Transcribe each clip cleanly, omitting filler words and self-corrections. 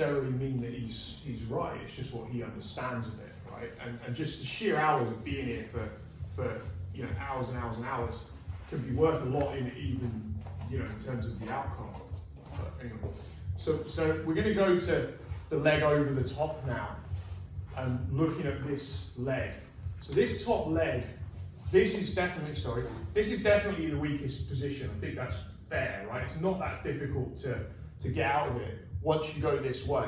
necessarily mean that he's right. It's just what he understands of it, right? And just the sheer hours of being here for hours and hours and hours can be worth a lot in even in terms of the outcome. But anyway, so we're going to go to the leg over the top now and looking at this leg. So this top leg, this is definitely the weakest position. I think that's fair, right? It's not that difficult to get out of it once you go this way.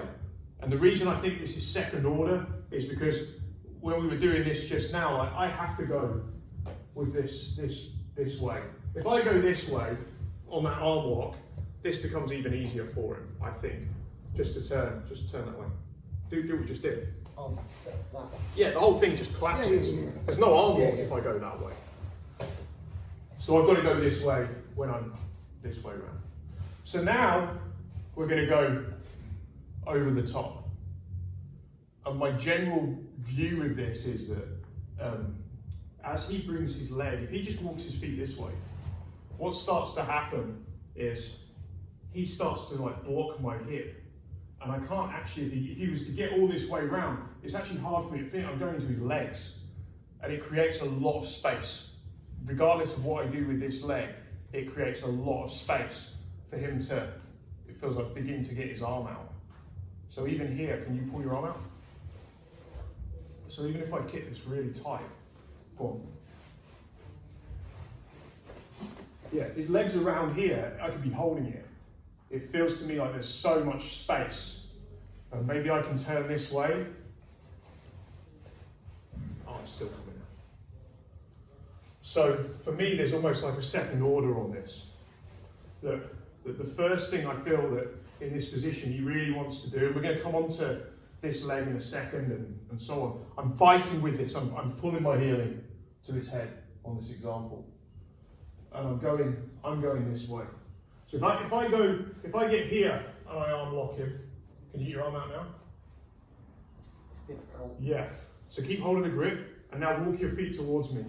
And the reason I think this is second order is because when we were doing this just now, I have to go with this way. If I go this way on that arm lock, this becomes even easier for him, I think. Just turn that way. Do what we just did. Oh, that. Yeah, the whole thing just collapses. Yeah. There's no arm lock if I go that way. So I've got to go this way when I'm this way around. So now we're going to go over the top. And my general view with this is that as he brings his leg, if he just walks his feet this way, what starts to happen is he starts to block my hip. And I can't actually, if he was to get all this way around, it's actually hard for me to fit. I'm going to his legs. And it creates a lot of space. Regardless of what I do with this leg, it creates a lot of space for him to, it feels like, begin to get his arm out. So even here, can you pull your arm out? So even if I kick this really tight, boom. Yeah, if his leg's around here, I could be holding it. It feels to me like there's so much space. And maybe I can turn this way. Oh, I'm still coming out. So for me, there's almost like a second order on this. That the first thing I feel that in this position he really wants to do, and we're going to come on to this leg in a second and so on. I'm fighting with this. I'm pulling my heel in to his head on this example. And I'm going this way. So if I get here and I arm lock him, can you get your arm out now? It's difficult. Yeah. So keep holding the grip and now walk your feet towards me.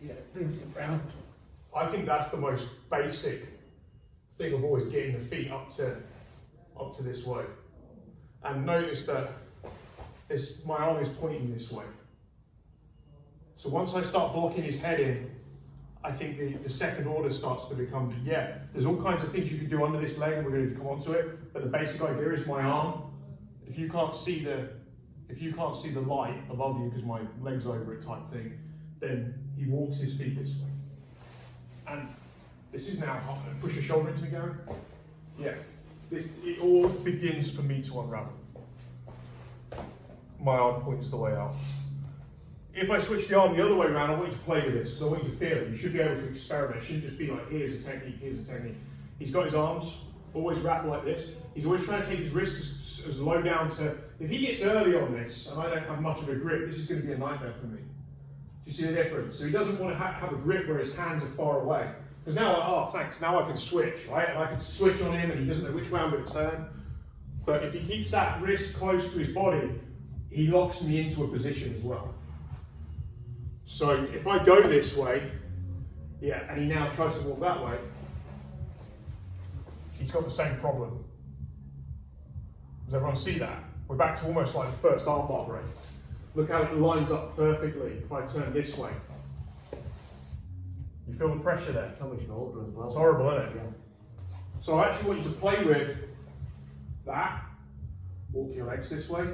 Yeah, it brings it round. I think that's the most basic thing of always getting the feet up to this way. And notice that my arm is pointing this way. So once I start blocking his head in, I think the second order starts to become that, yeah, there's all kinds of things you can do under this leg and we're going to come on to it, but the basic idea is my arm. If you can't see the light above you because my leg's over it type thing, then he walks his feet this way. And this is now, push your shoulder into me, Gary. Yeah, it all begins for me to unravel. My arm points the way out. If I switch the arm the other way around, I want you to play with this, because I want you to feel it. You should be able to experiment. It shouldn't just be like, here's a technique, here's a technique. He's got his arms always wrapped like this. He's always trying to take his wrists as low down to, if he gets early on this, and I don't have much of a grip, this is going to be a nightmare for me. Do you see the difference? So he doesn't want to have a grip where his hands are far away. Because now, oh thanks, now I can switch, right? And I can switch on him and he doesn't know which way I'm going to turn. But if he keeps that wrist close to his body, he locks me into a position as well. So if I go this way, yeah, and he now tries to walk that way, he's got the same problem. Does everyone see that? We're back to almost like the first arm bar break. Look how it lines up perfectly if I turn this way. You feel the pressure there? So much older as well. It's horrible, isn't it? Yeah. So I actually want you to play with that. Walk your legs this way.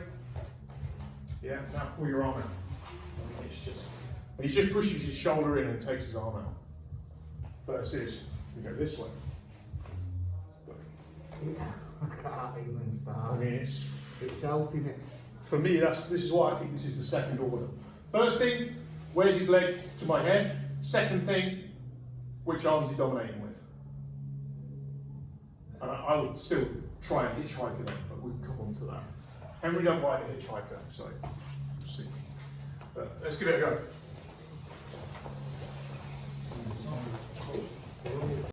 Yeah, now pull your arm out. And he just pushes his shoulder in and takes his arm out. Versus, we go this way. Yeah. I can't even start. I mean, it's helping it. for me, this is why I think this is the second order. First thing, where's his leg to my head? Second thing, which arm is he dominating with? And I would still try and hitchhike it, but we can come on to that. Henry don't like a hitchhiker, so we'll see. But let's give it a go.